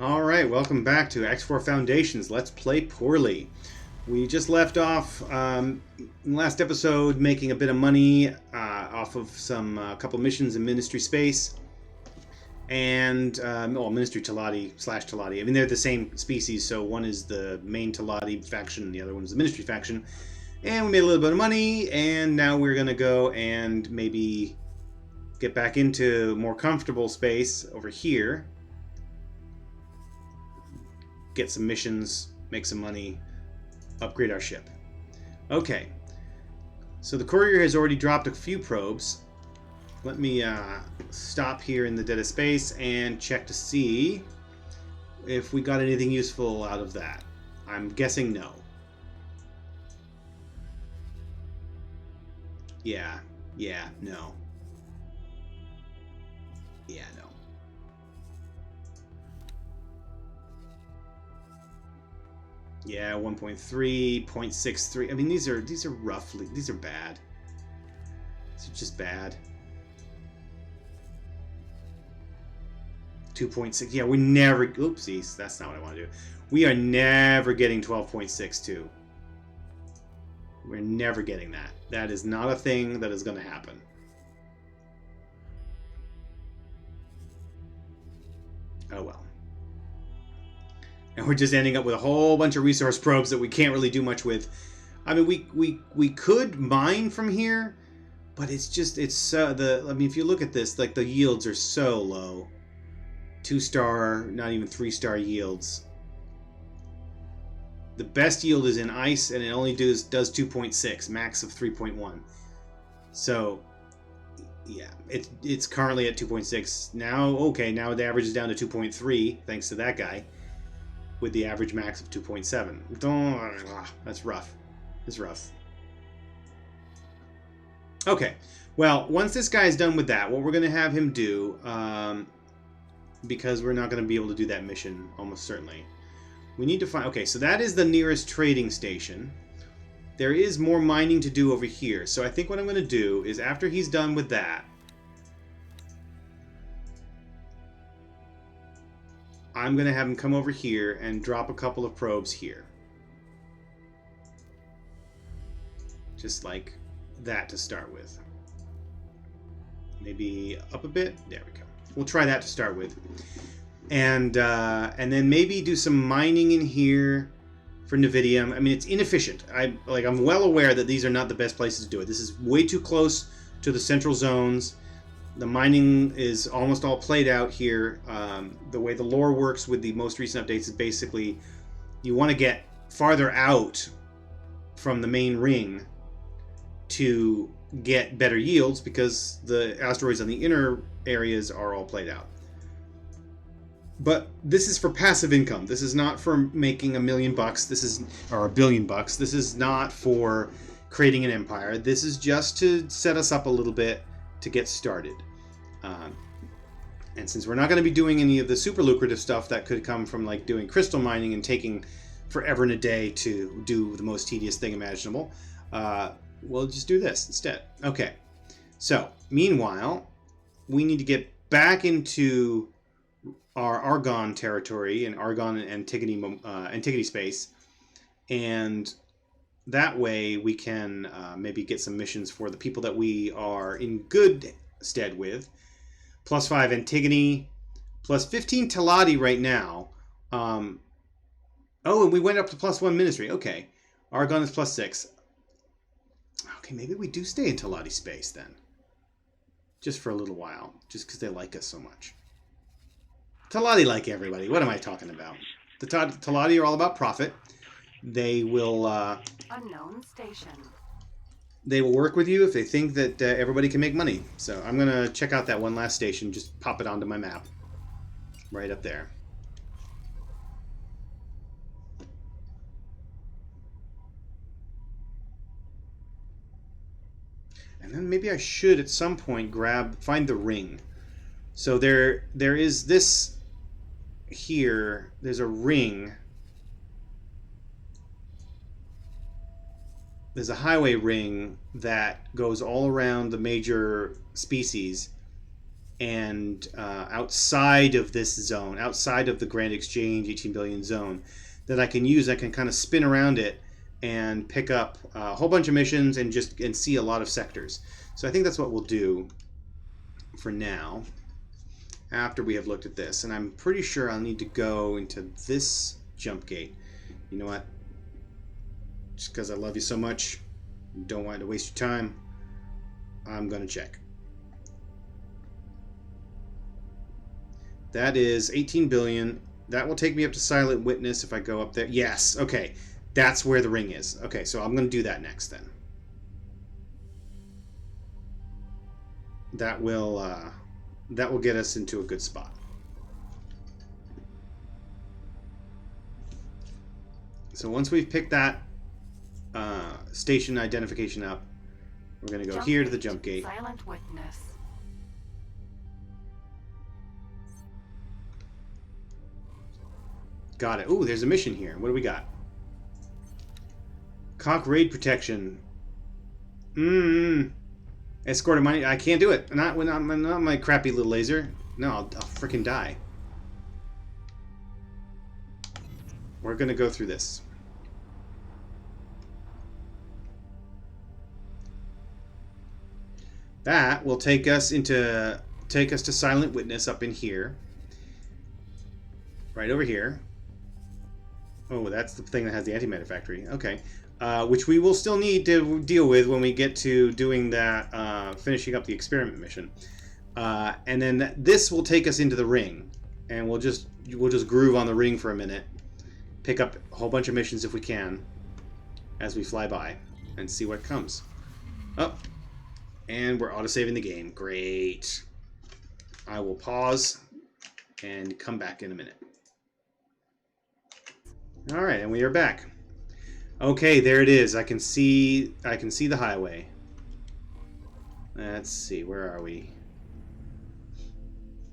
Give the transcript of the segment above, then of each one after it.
Alright, welcome back to X4 Foundations. Let's play poorly. We just left off in the last episode making a bit of money off of some couple missions in Ministry Space. And, Ministry Talati / Talati. I mean, they're the same species, so one is the main Talati faction and the other one's the Ministry faction. And we made a little bit of money, and now we're going to go and maybe get back into more comfortable space over here. Get some missions, make some money, upgrade our ship. Okay, so the courier has already dropped a few probes. Let me stop here in the dead of space and check to see if we got anything useful out of that. I'm guessing no. Yeah, no. Yeah, no. Yeah, 1.3, 0.63. I mean, these are roughly, these are bad. These are just bad. 2.6. Yeah, we never. Oopsies, that's not what I want to do. We are never getting 12.62. We're never getting that. That is not a thing that is going to happen. Oh well. And we're just ending up with a whole bunch of resource probes that we can't really do much with. I mean, we could mine from here, but it's so I mean, if you look at this, like the yields are so low. 2-star, not even 3-star yields. The best yield is in ice, and it only does 2.6, max of 3.1. So, yeah, it's currently at 2.6 now. Okay, now the average is down to 2.3 thanks to that guy, with the average max of 2.7. That's rough. It's rough. Okay, well, once this guy's done with that, what we're going to have him do, because we're not going to be able to do that mission, almost certainly, we need to find... Okay, so that is the nearest trading station. There is more mining to do over here, so I think what I'm going to do is after he's done with that, I'm going to have him come over here and drop a couple of probes here. Just like that to start with. Maybe up a bit. There we go. We'll try that to start with. And then maybe do some mining in here for Nevidium. I mean, it's inefficient. I'm well aware that these are not the best places to do it. This is way too close to the central zones. The mining is almost all played out here. The way the lore works with the most recent updates is basically you want to get farther out from the main ring to get better yields because the asteroids on the inner areas are all played out. But this is for passive income. This is not for making $1 million. This is, or $1 billion. This is not for creating an empire. This is just to set us up a little bit to get started. And since we're not going to be doing any of the super lucrative stuff that could come from like doing crystal mining and taking forever and a day to do the most tedious thing imaginable, we'll just do this instead. Okay. So, meanwhile, we need to get back into our Argon territory and Argon and Antigone space, and that way we can maybe get some missions for the people that we are in good stead with. +5 Antigone, +15 Talati right now. Oh, and we went up to +1 Ministry. Okay, Argon is +6. Okay, maybe we do stay in Talati space then, just for a little while, just because they like us so much. Talati like everybody. What am I talking about? The Talati are all about profit. They will unknown station. They will work with you if they think that everybody can make money. So I'm gonna check out that one last station. Just pop it onto my map, right up there. And then maybe I should at some point find the ring. So there is this. Here, there's a ring. There's a highway ring that goes all around the major species and outside of this zone, outside of the Grand Exchange 18 billion zone, that I can use. I can kind of spin around it and pick up a whole bunch of missions and see a lot of sectors. So I think that's what we'll do for now, after we have looked at this. And I'm pretty sure I'll need to go into this jump gate. You know what? Just because I love you so much, don't want to waste your time, I'm going to check. That is 18 billion. That will take me up to Silent Witness if I go up there. Yes, okay. That's where the ring is. Okay, so I'm going to do that next then. That will get us into a good spot. So once we've picked that station identification up, we're going to go here to the jump gate. Silent Witness. Got it. Ooh, there's a mission here. What do we got? Conk raid protection. Escort of money. I can't do it. Not my crappy little laser. No, I'll freaking die. We're gonna go through this. That will take us to Silent Witness up in here. Right over here. Oh, that's the thing that has the antimatter factory. Okay. Which we will still need to deal with when we get to doing that, finishing up the experiment mission. And then this will take us into the ring. And we'll just groove on the ring for a minute. Pick up a whole bunch of missions if we can, as we fly by, and see what comes. Oh, and we're autosaving the game. Great. I will pause and come back in a minute. All right, and we are back. Okay, there it is. I can see the highway. Let's see, where are we?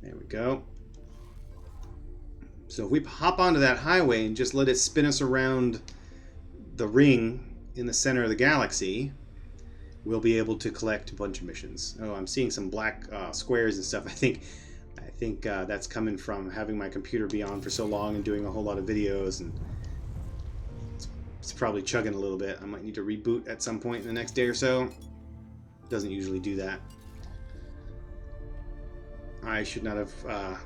There we go. So if we hop onto that highway and just let it spin us around the ring in the center of the galaxy, we'll be able to collect a bunch of missions. Oh, I'm seeing some black squares and stuff. I think that's coming from having my computer be on for so long and doing a whole lot of videos, and it's probably chugging a little bit. I might need to reboot at some point in the next day or so. It doesn't usually do that. I should not have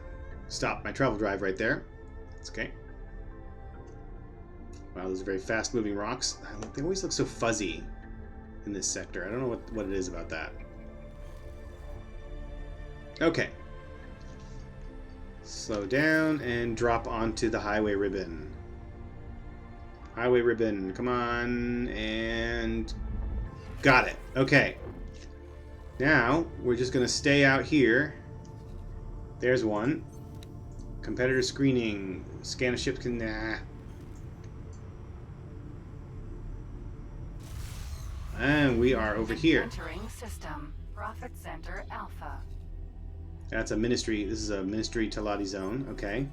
stopped my travel drive right there. That's okay. Wow, those are very fast-moving rocks. They always look so fuzzy in this sector. I don't know what it is about that. Okay. Slow down and drop onto the highway ribbon. Highway ribbon, come on, and got it. Okay. Now, we're just going to stay out here. There's one. Competitor screening. Scan a ship can... Nah. And we are over here. Entering system. Profit Center Alpha. That's a ministry. This is a ministry Talati zone. Okay.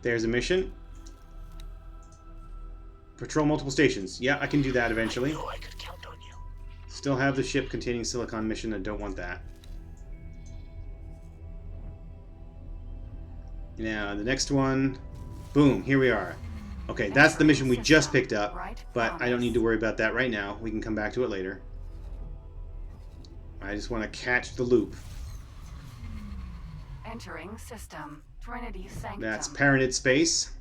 There's a mission. Patrol multiple stations. Yeah, I can do that eventually. I knew I could count on you. Still have the ship containing silicon mission. I don't want that. Now, the next one. Boom, here we are. Okay, that's the mission we just picked up, but I don't need to worry about that right now. We can come back to it later. I just want to catch the loop. Entering system. Trinity Sanctum. That's Paranid Space.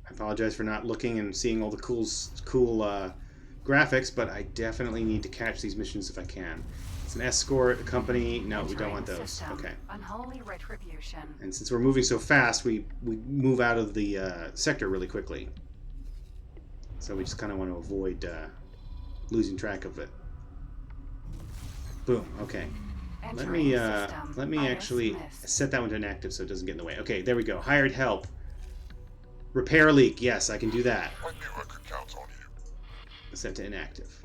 I apologize for not looking and seeing all the cool graphics, but I definitely need to catch these missions if I can. It's an escort company. No, we don't want those. System. Okay. Unholy Retribution. And since we're moving so fast, we move out of the sector really quickly. So we just kind of want to avoid losing track of it. Boom. Okay. Let me actually set that one to inactive so it doesn't get in the way. Okay, there we go. Hired help. Repair a leak. Yes, I can do that. I knew I could count on you. Set to inactive.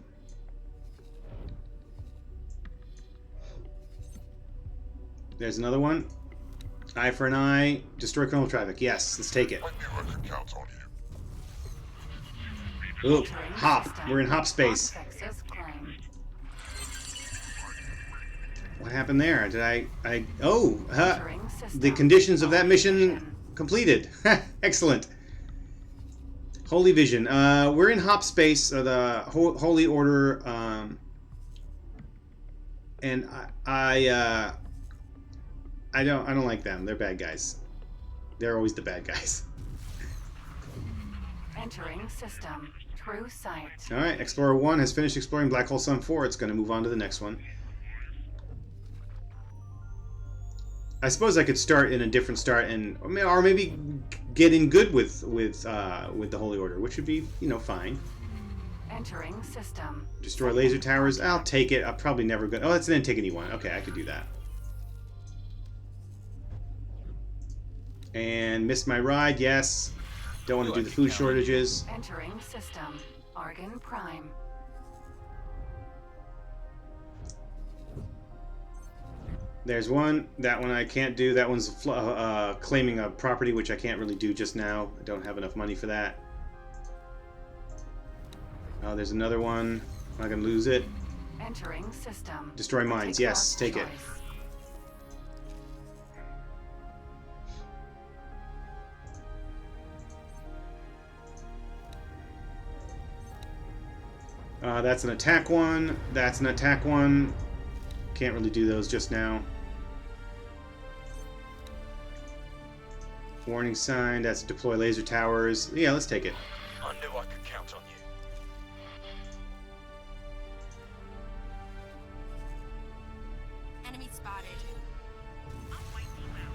There's another one. Eye for an eye. Destroy criminal traffic. Yes, let's take it. I knew I could count on you. Ooh, hop. We're in hop space. What happened there? Did I... Oh! Entering system. The conditions of that Holy mission vision. completed. Excellent. Holy Vision. We're in Hop Space, the Holy Order, and I don't like them. They're bad guys. They're always the bad guys. Entering system. True sight. All right, Explorer 1 has finished exploring Black Hole Sun 4. It's going to move on to the next one. I suppose I could start in a different start, and or maybe get in good with the Holy Order, which would be, you know, fine. Entering system. Destroy laser towers. I'll take it. I'll probably never go. Oh, that's an Antigone one. Okay, I could do that. And missed my ride. Yes. Don't want to do the food shortages. Entering system. Argon Prime. There's one. That one I can't do. That one's claiming a property, which I can't really do just now. I don't have enough money for that. Oh, there's another one. I'm not going to lose it. Entering system. Destroy mines. Yes, take it. That's an attack one. That's an attack one. Can't really do those just now. Warning sign. That's deploy laser towers. Yeah, let's take it. I knew I could count on you. Enemy spotted.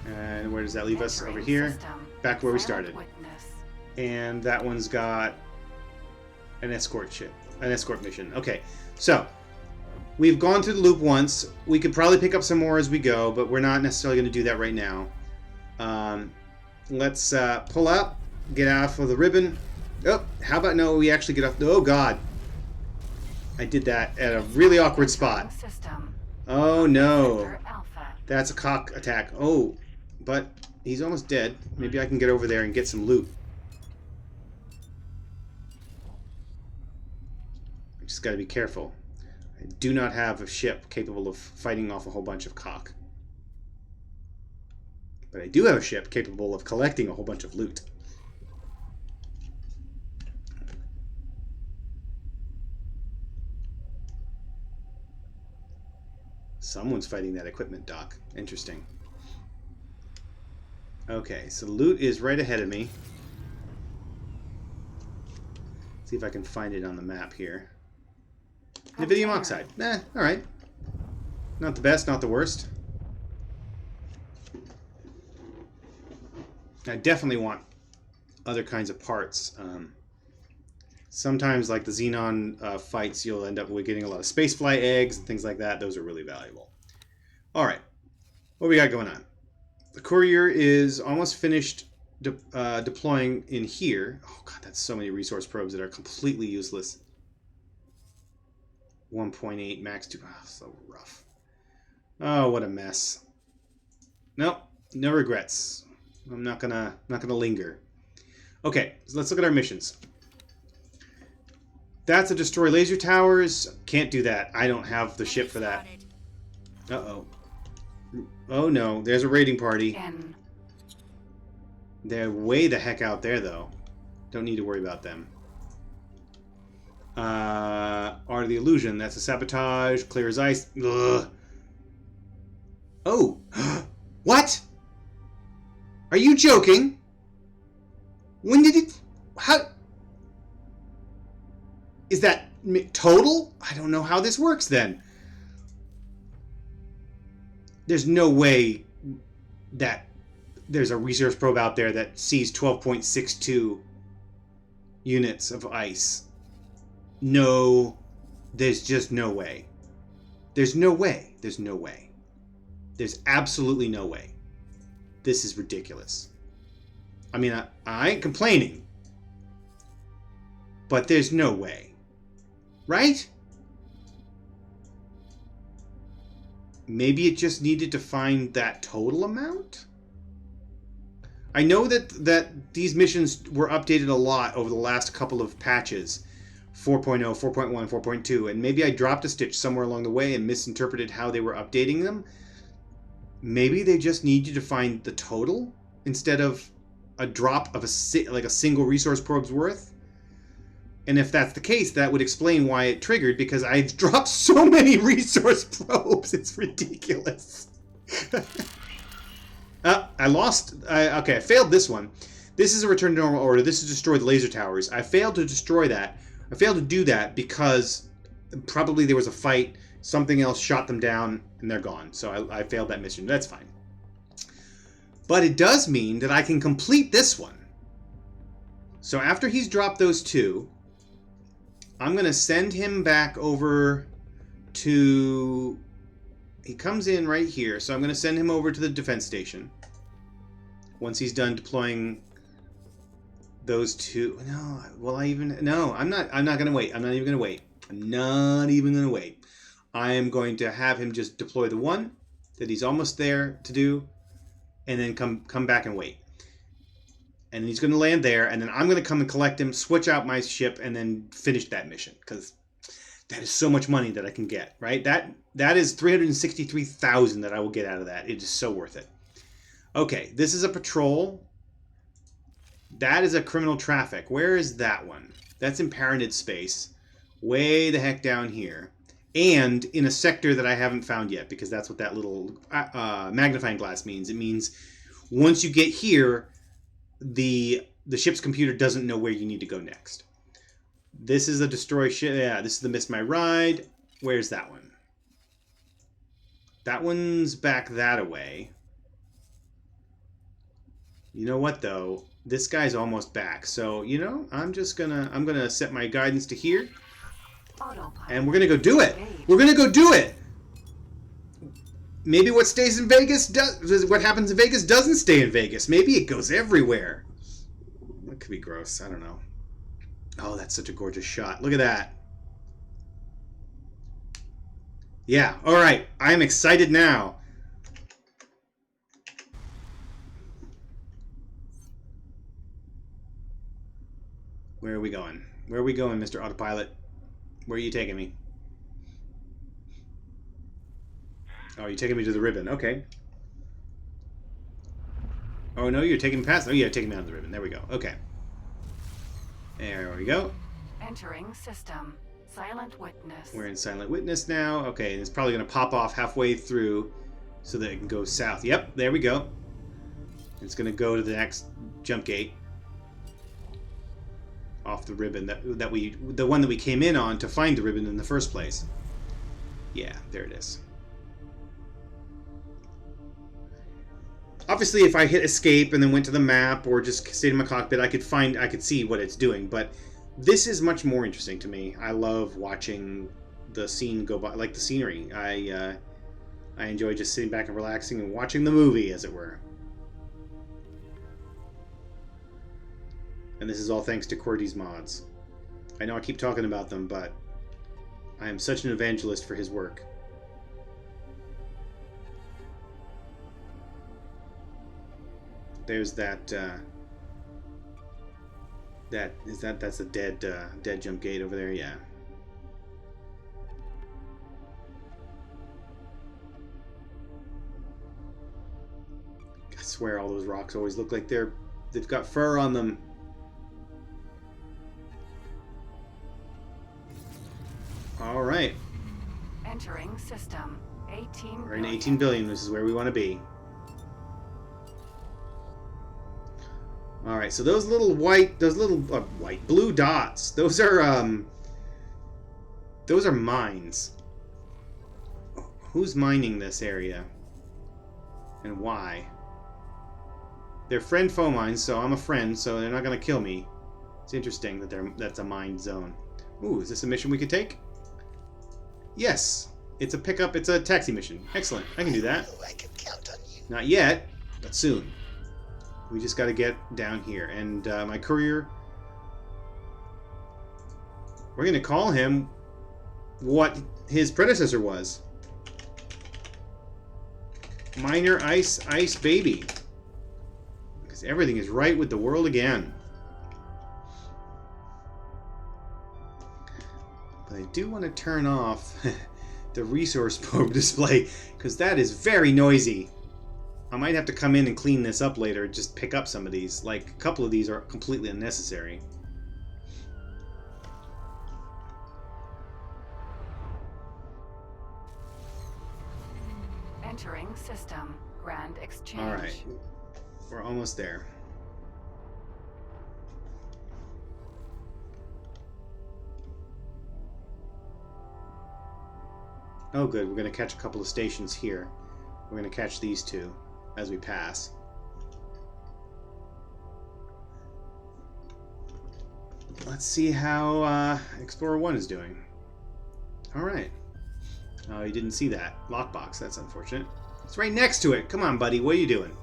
And where does that leave us? Over here. Back where we started. And that one's got an escort ship. An escort mission. Okay, so we've gone through the loop once. We could probably pick up some more as we go, but we're not necessarily going to do that right now. Let's pull out, get off of the ribbon. Oh, how about no, we actually get off. Oh, God. I did that at a really awkward spot. Oh, no. That's a cock attack. Oh, but he's almost dead. Maybe I can get over there and get some loot. I just got to be careful. I do not have a ship capable of fighting off a whole bunch of cock. But I do have a ship capable of collecting a whole bunch of loot. Someone's fighting that equipment dock. Interesting. Okay, so the loot is right ahead of me. See if I can find it on the map here. Nvidium oxide. Alright. Not the best, not the worst. I definitely want other kinds of parts. Sometimes, like the Xenon fights, you'll end up with getting a lot of spacefly eggs and things like that. Those are really valuable. Alright. What we got going on? The courier is almost finished deploying in here. Oh, God, that's so many resource probes that are completely useless. 1.8 max 2. Oh, so rough. Oh, what a mess. Nope, no regrets. I'm not gonna linger. Okay, so let's look at our missions. That's a destroy laser towers. Can't do that. I don't have the ship for that. Uh-oh. Oh no, there's a raiding party. They're way the heck out there though. Don't need to worry about them. Art of the Illusion. That's a sabotage. Clear as ice. Ugh. Oh. What? Are you joking? When did it... How... Is that total? I don't know how this works then. There's no way that there's a research probe out there that sees 12.62 units of ice. No, there's just no way. There's no way. There's no way. There's absolutely no way. This is ridiculous. I mean, I ain't complaining. But there's no way. Right? Maybe it just needed to find that total amount? I know that these missions were updated a lot over the last couple of patches. 4.0, 4.1, 4.2, and maybe I dropped a stitch somewhere along the way and misinterpreted how they were updating them. Maybe they just need you to find the total instead of a drop of a single resource probe's worth. And if that's the case, that would explain why it triggered, because I've dropped so many resource probes. It's ridiculous. I lost. Okay, I failed this one. This is a return to normal order. This is destroy the laser towers. I failed to destroy that. I failed to do that because probably there was a fight. Something else shot them down, and they're gone. So I failed that mission. That's fine. But it does mean that I can complete this one. So after he's dropped those two, I'm going to send him back over to... He comes in right here, so I'm going to send him over to the defense station. Once he's done deploying those two... No, will I even... No, I'm not going to wait. I'm not even going to wait. I'm not even going to wait. I am going to have him just deploy the one that he's almost there to do, and then come back and wait. And he's going to land there, and then I'm going to come and collect him, switch out my ship, and then finish that mission, because that is so much money that I can get, right? That is 363,000 that I will get out of that. It is so worth it. Okay, this is a patrol. That is a criminal traffic. Where is that one? That's in parented space. Way the heck down here. And in a sector that I haven't found yet, because that's what that little magnifying glass means. It means once you get here, the ship's computer doesn't know where you need to go next. This is a destroy ship. Yeah, this is the Miss My Ride. Where's that one? That one's back that away. You know what, though? This guy's almost back. So, you know, I'm gonna set my guidance to here. And we're gonna go do it. We're gonna go do it. Maybe what stays in Vegas does. What happens in Vegas doesn't stay in Vegas. Maybe it goes everywhere. That could be gross. I don't know. Oh, that's such a gorgeous shot. Look at that. Yeah. All right. I'm excited now. Where are we going? Where are we going, Mr. Autopilot? Where are you taking me? Oh, you're taking me to the ribbon. Okay. Oh, no, you're taking me past... Oh, yeah, taking me out of the ribbon. There we go. Okay. There we go. Entering system. Silent witness. We're in silent witness now. Okay, and it's probably going to pop off halfway through so that it can go south. Yep, there we go. It's going to go to the next jump gate. Off the ribbon the one that we came in on to find the ribbon in the first place. Yeah, there it is. Obviously, if I hit escape and then went to the map or just stayed in my cockpit, I could see what it's doing. But this is much more interesting to me. I love watching the scene go by, like the scenery. I enjoy just sitting back and relaxing and watching the movie, as it were. And this is all thanks to QWERTY's mods. I know I keep talking about them, but I am such an evangelist for his work. There's that's a dead jump gate over there, yeah. I swear all those rocks always look like they've got fur on them. All right. Entering system. 18 We're in 18 billion. This is where we want to be. All right. So those little blue dots. Those are mines. Who's mining this area? And why? They're friend-foe mines, so I'm a friend, so they're not gonna kill me. It's interesting that that's a mine zone. Ooh, is this a mission we could take? Yes, it's a taxi mission. Excellent, I can do that. I can count on you. Not yet, but soon. We just got to get down here. And my courier, we're going to call him what his predecessor was. Minor Ice Baby. Because everything is right with the world again. do want to turn off the resource probe display, because that is very noisy. I might have to come in and clean this up later, just pick up some of these. Like, a couple of these are completely unnecessary. Entering system. Grand exchange. Alright. We're almost there. Oh good, we're going to catch a couple of stations here. We're going to catch these two as we pass. Let's see how Explorer 1 is doing. Alright. Oh, you didn't see that. Lockbox, that's unfortunate. It's right next to it. Come on, buddy, what are you doing?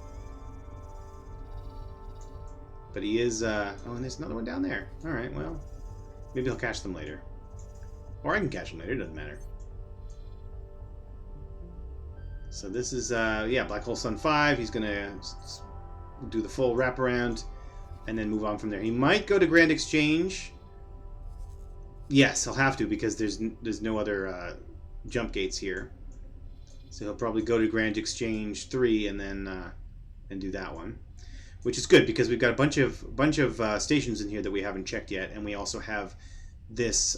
But he is, oh, and there's another one down there. Alright, well, maybe he'll catch them later. Or I can catch them later, it doesn't matter. So this is, yeah, Black Hole Sun 5. He's going to do the full wraparound and then move on from there. He might go to Grand Exchange. Yes, he'll have to because there's no other jump gates here. So he'll probably go to Grand Exchange 3 and then and do that one. Which is good because we've got a bunch of stations in here that we haven't checked yet, and we also have this...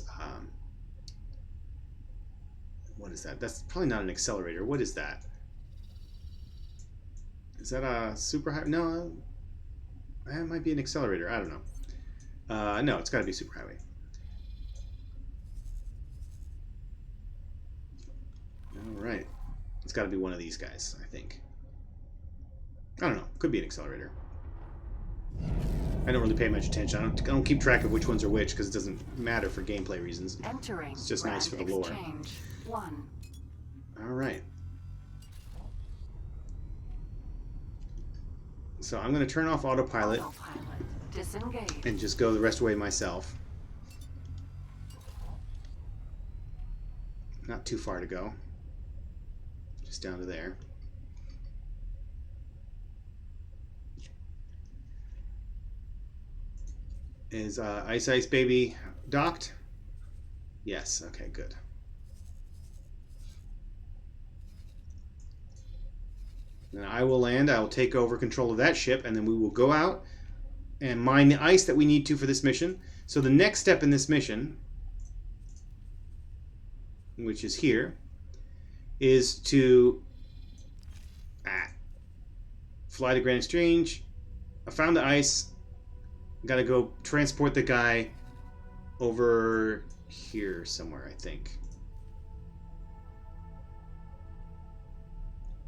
what is that? That's probably not an accelerator. What is that? Is that a super high? No, that might be an accelerator. I don't know. No, it's got to be superhighway. All right, it's got to be one of these guys, I think. I don't know. Could be an accelerator. I don't really pay much attention. I don't keep track of which ones are which because it doesn't matter for gameplay reasons. Entering. It's just nice for the lore. Exchange 1. All right. So I'm going to turn off autopilot Disengage. and just go the rest of the way myself. Not too far to go. Just down to there. Is Ice Ice Baby docked? Yes, okay, good. Then I will land, I will take over control of that ship, and then we will go out and mine the ice that we need to for this mission. So the next step in this mission, which is here, is to fly to Grand Exchange. I found the ice. Gotta go transport the guy over here somewhere, I think.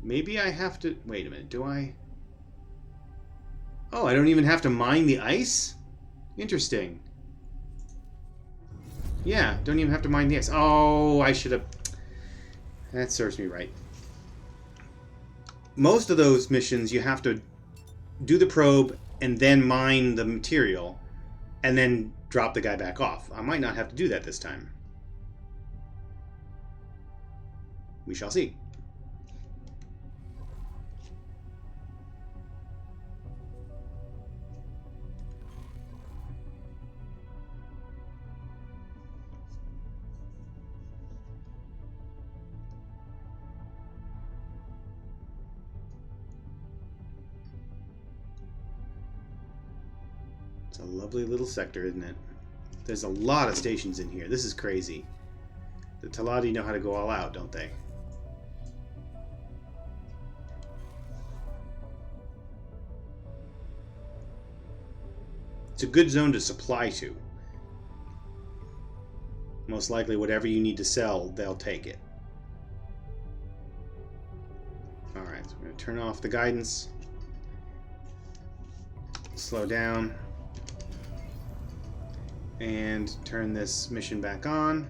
Maybe I have to... Wait a minute, do I... Oh, I don't even have to mine the ice? Interesting. Yeah, don't even have to mine the ice. Oh, I should have... That serves me right. Most of those missions, you have to do the probe and then mine the material and then drop the guy back off. I might not have to do that this time. We shall see. It's a lovely little sector, isn't it? There's a lot of stations in here. This is crazy. The Taladi know how to go all out, don't they? It's a good zone to supply to. Most likely whatever you need to sell, they'll take it. Alright, so we're going to turn off the guidance. Slow down. And turn this mission back on.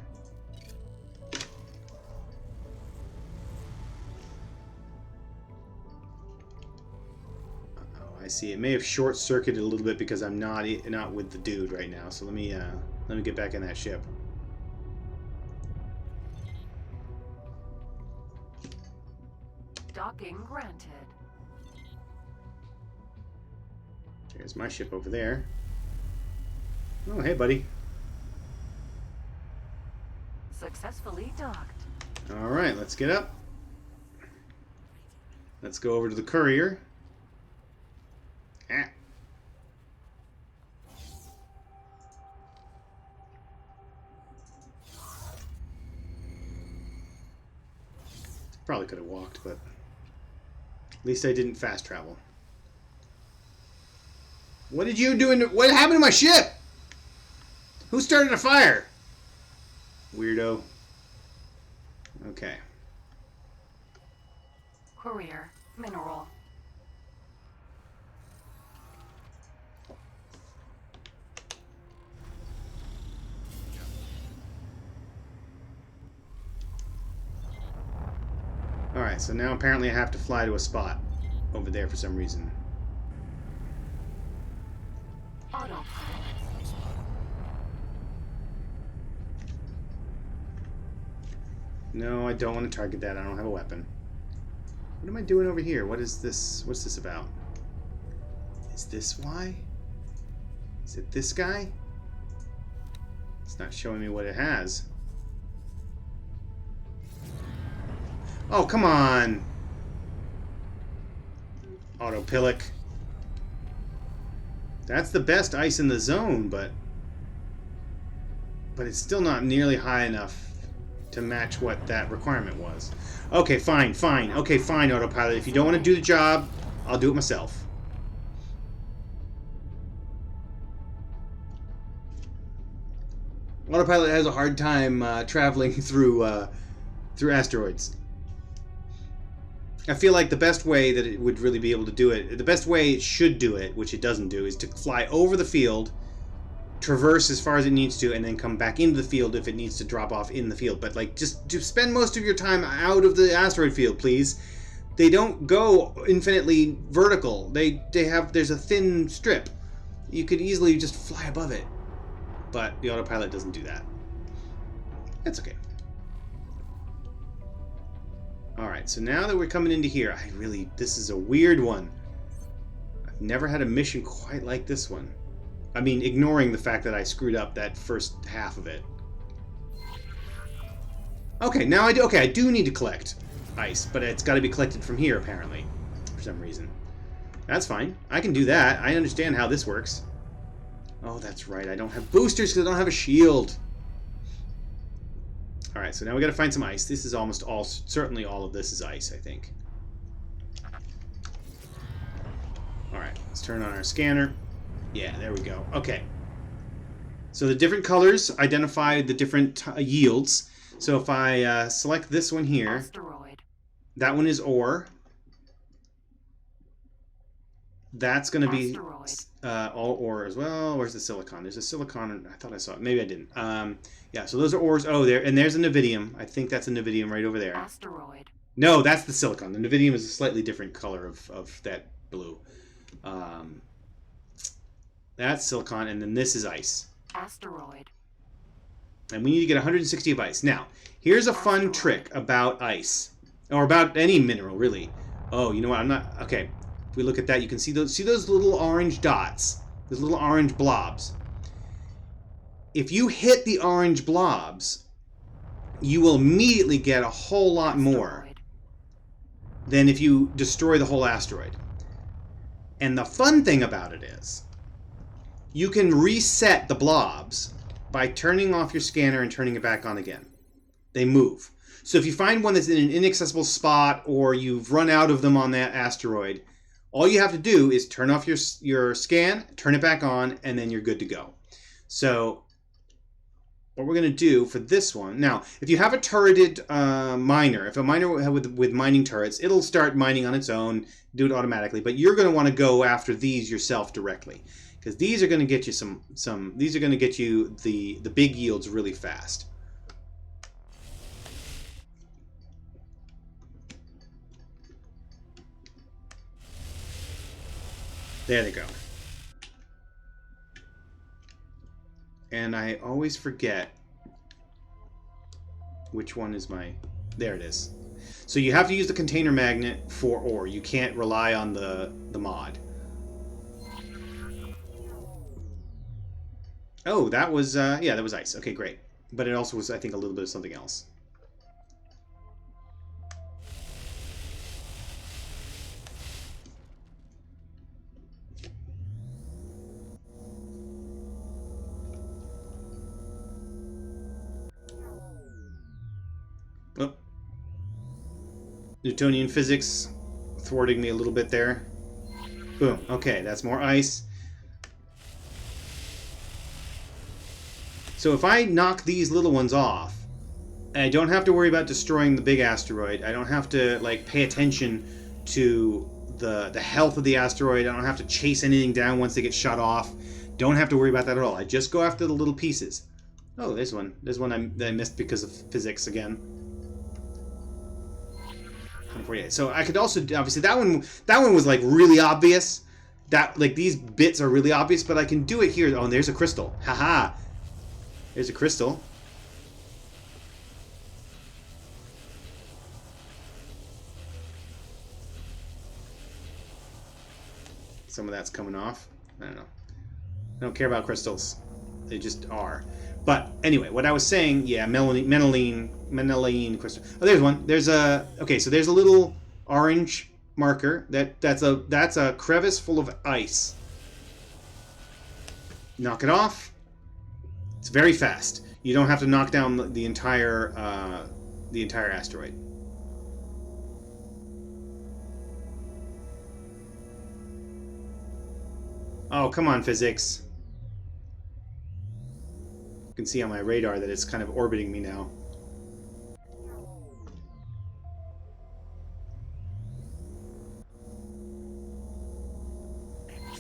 Oh, I see. It may have short-circuited a little bit because I'm not with the dude right now. So let me get back in that ship. Docking granted. There's my ship over there. Oh, hey, buddy. Successfully docked. All right, let's get up. Let's go over to the courier. Ah. Probably could have walked, but at least I didn't fast travel. What did you do? What happened to my ship? Who started a fire? Weirdo. Okay. Courier. Mineral. Alright, so now apparently I have to fly to a spot over there for some reason. Autopilot. No, I don't want to target that. I don't have a weapon. What am I doing over here? What is this? What's this about? Is this why? Is it this guy? It's not showing me what it has. Oh, come on! Autopilot. That's the best ice in the zone, but it's still not nearly high enough to match what that requirement was. Okay, fine, fine. Okay, fine, autopilot. If you don't want to do the job, I'll do it myself. Autopilot has a hard time traveling through asteroids. I feel like the best way that it would really be able to do it, the best way it should do it, which it doesn't do, is to fly over the field, traverse as far as it needs to, and then come back into the field if it needs to drop off in the field. But like, just to spend most of your time out of the asteroid field, please. They don't go infinitely vertical. There's a thin strip. You could easily just fly above it. But the autopilot doesn't do that. That's okay. Alright, so now that we're coming into here, this is a weird one. I've never had a mission quite like this one. I mean, ignoring the fact that I screwed up that first half of it. Okay, now I do need to collect ice, but it's got to be collected from here, apparently, for some reason. That's fine. I can do that. I understand how this works. Oh, that's right. I don't have boosters because I don't have a shield. Alright, so now we got to find some ice. This is certainly all of this is ice, I think. Alright, let's turn on our scanner. Yeah, there we go. Okay. So the different colors identify the different yields. So if I select this one here, Asteroid. that one is ore. That's going to be all ore as well. Where's the silicon? There's a silicon. I thought I saw it. Maybe I didn't. Yeah, so those are ores. Oh, there's a Nevidium. I think that's a Nevidium right over there. Asteroid. No, that's the silicon. The Nevidium is a slightly different color of that blue. That's silicon, and then this is ice. Asteroid. And we need to get 160 of ice. Now, here's a fun trick about ice. Or about any mineral, really. Oh, you know what? I'm not... Okay. If we look at that, you can see those little orange dots. Those little orange blobs. If you hit the orange blobs, you will immediately get a whole lot more than if you destroy the whole asteroid. And the fun thing about it is, you can reset the blobs by turning off your scanner and turning it back on again. They move. So if you find one that's in an inaccessible spot or you've run out of them on that asteroid, all you have to do is turn off your scan, turn it back on, and then you're good to go. So what we're going to do for this one... Now, if you have a turreted miner, if a miner with mining turrets, it'll start mining on its own, do it automatically. But you're going to want to go after these yourself directly. Because these are going to get you these are going to get you the big yields really fast. There they go. And I always forget which one is my... There it is. So you have to use the container magnet for ore. You can't rely on the mod. Oh, that was... yeah, that was ice. Okay, great. But it also was, I think, a little bit of something else. Oh. Newtonian physics thwarting me a little bit there. Boom. Okay, that's more ice. So if I knock these little ones off, I don't have to worry about destroying the big asteroid. I don't have to like pay attention to the health of the asteroid. I don't have to chase anything down once they get shut off. Don't have to worry about that at all. I just go after the little pieces. Oh, there's one. There's one that I missed because of physics again. 148. So I could also obviously that one was like really obvious. That like these bits are really obvious, but I can do it here. Oh, and there's a crystal. Haha. There's a crystal. Some of that's coming off. I don't know. I don't care about crystals. They just are. But anyway, what I was saying, yeah, Menelene crystal. Oh, there's one. There's a okay. So there's a little orange marker. That's a crevice full of ice. Knock it off. It's very fast. You don't have to knock down the entire asteroid. Oh, come on, physics. You can see on my radar that it's kind of orbiting me now.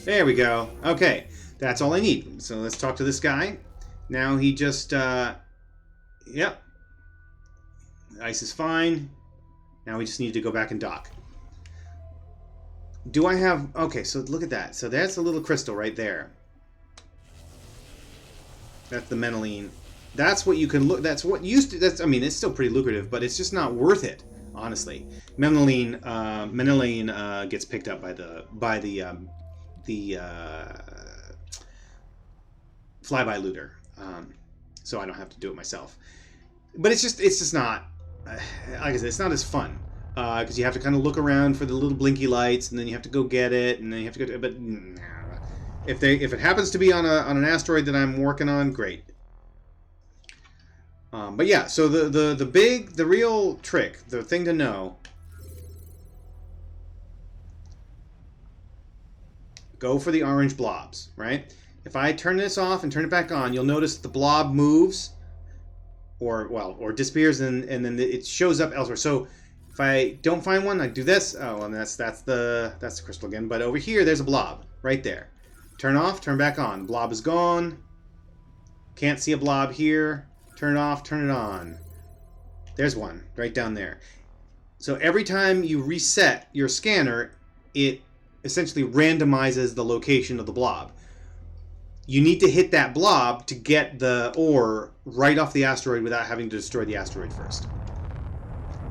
There we go. Okay, that's all I need. So let's talk to this guy. Now he just, yep. Ice is fine. Now we just need to go back and dock. Do I have... Okay, so look at that. So that's a little crystal right there. That's the Menelene. That's what you can look... That's what used to... That's, I mean, it's still pretty lucrative, but it's just not worth it, honestly. Menelene gets picked up by the flyby looter. So I don't have to do it myself. But it's just not... like I said, it's not as fun. Because you have to kind of look around for the little blinky lights, and then you have to go get it, and then you have to go. But nah. If it happens to be on an asteroid that I'm working on, great. But yeah, so the real trick, the thing to know, go for the orange blobs, right? If I turn this off and turn it back on, you'll notice the blob moves, or disappears, and then it shows up elsewhere. So if I don't find one, I do this. Oh, and that's the crystal again. But over here, there's a blob right there. Turn off, turn back on. Blob is gone. Can't see a blob here. Turn it off, turn it on. There's one right down there. So every time you reset your scanner, it essentially randomizes the location of the blob. You need to hit that blob to get the ore right off the asteroid without having to destroy the asteroid first.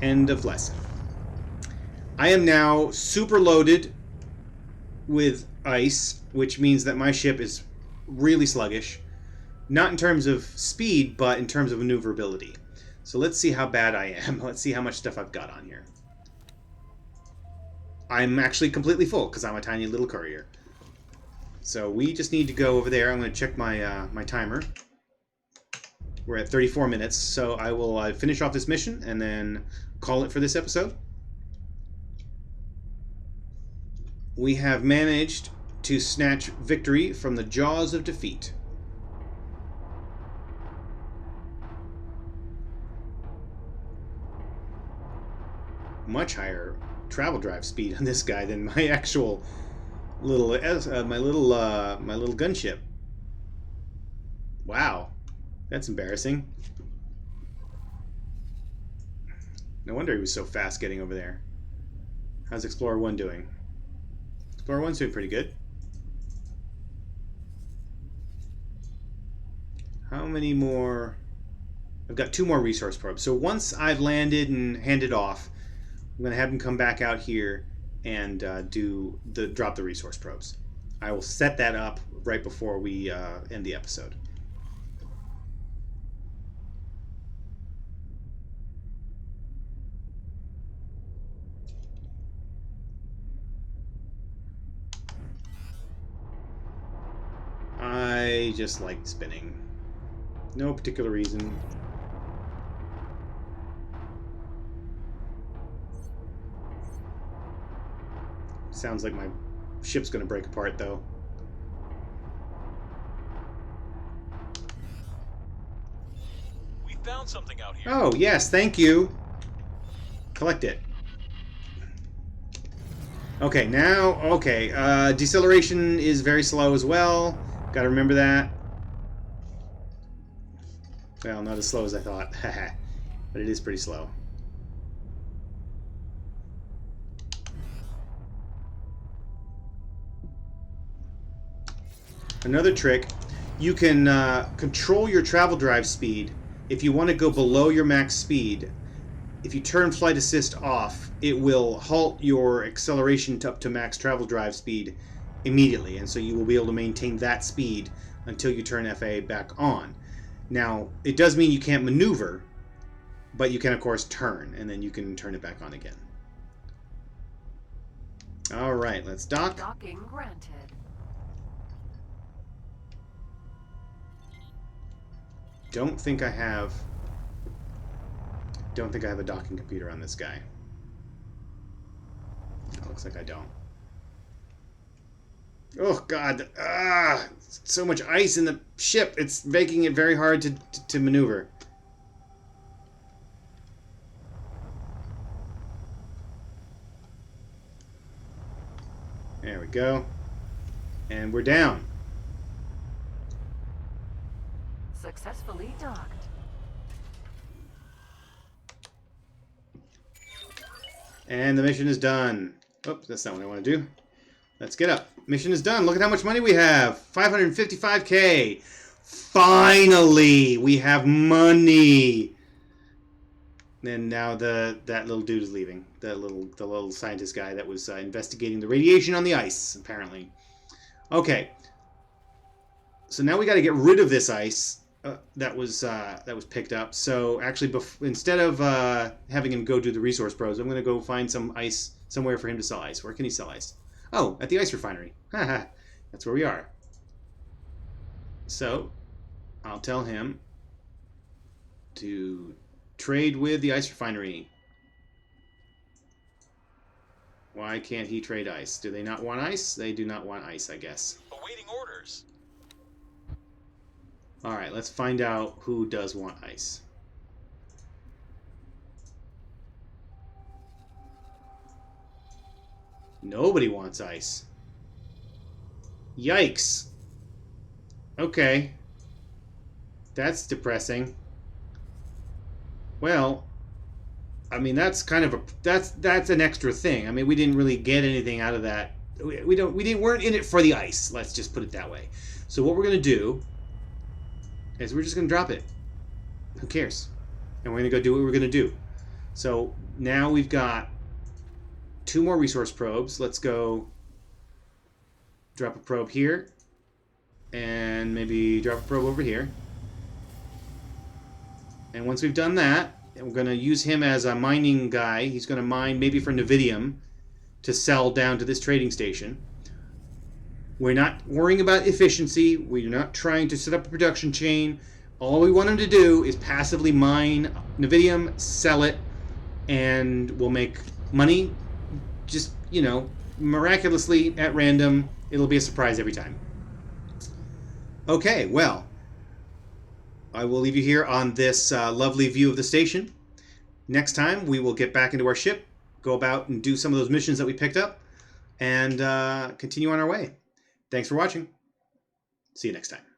End of lesson. I am now super loaded with ice, which means that my ship is really sluggish. Not in terms of speed, but in terms of maneuverability. So let's see how bad I am. Let's see how much stuff I've got on here. I'm actually completely full, because I'm a tiny little courier. So we just need to go over there. I'm going to check my my timer. We're at 34 minutes, so I will finish off this mission and then call it for this episode. We have managed to snatch victory from the jaws of defeat. Much higher travel drive speed on this guy than my actual little my little gunship. Wow, that's embarrassing. No wonder he was so fast getting over there. How's Explorer 1 doing? Explorer 1's doing pretty good. How many more? I've got 2 more resource probes. So once I've landed and handed off, I'm going to have him come back out here and drop the resource probes. I will set that up right before we end the episode. just like spinning. No particular reason. Sounds like my ship's gonna break apart, though. We found something out here. Oh, yes, thank you. Collect it. Okay, now, okay. Deceleration is very slow as well. Gotta remember that. Well, not as slow as I thought. Haha. But it is pretty slow. Another trick, you can control your travel drive speed. If you want to go below your max speed, if you turn flight assist off, it will halt your acceleration up to max travel drive speed immediately, and so you will be able to maintain that speed until you turn FA back on. Now, it does mean you can't maneuver, but you can, of course, turn, and then you can turn it back on again. All right, let's dock. Docking granted. Don't think I have a docking computer on this guy. It looks like I don't. Oh God! Ah, so much ice in the ship. It's making it very hard to maneuver. There we go. And we're down. Successfully docked. And the mission is done. Oops, that's not what I want to do. Let's get up. Mission is done. Look at how much money we have. 555K. Finally, we have money. And now that little dude is leaving. The little scientist guy that was investigating the radiation on the ice, apparently. Okay. So now we got to get rid of this ice that was picked up. So actually, instead of having him go do the resource probes, I'm going to go find some ice somewhere for him to sell ice. Where can he sell ice? Oh, at the ice refinery. Haha, that's where we are. So I'll tell him to trade with the ice refinery. Why can't he trade ice? Do they not want ice? They do not want ice, I guess. Awaiting orders. Alright, let's find out who does want ice. Nobody wants ice. Yikes. Okay. That's depressing. Well, I mean, that's kind of that's an extra thing. I mean, we didn't really get anything out of that. We weren't in it for the ice. Let's just put it that way. So what we're gonna do is we're just gonna drop it. Who cares? And we're gonna go do what we're gonna do. So now we've got 2 more resource probes. Let's go drop a probe here, and maybe drop a probe over here. And once we've done that, we're going to use him as a mining guy. He's going to mine maybe for Nevidium to sell down to this trading station. We're not worrying about efficiency. We're not trying to set up a production chain. All we want him to do is passively mine Nevidium, sell it, and we'll make money just, you know, miraculously at random. It'll be a surprise every time. Okay, well, I will leave you here on this lovely view of the station. Next time, we will get back into our ship, go about and do some of those missions that we picked up, and continue on our way. Thanks for watching. See you next time.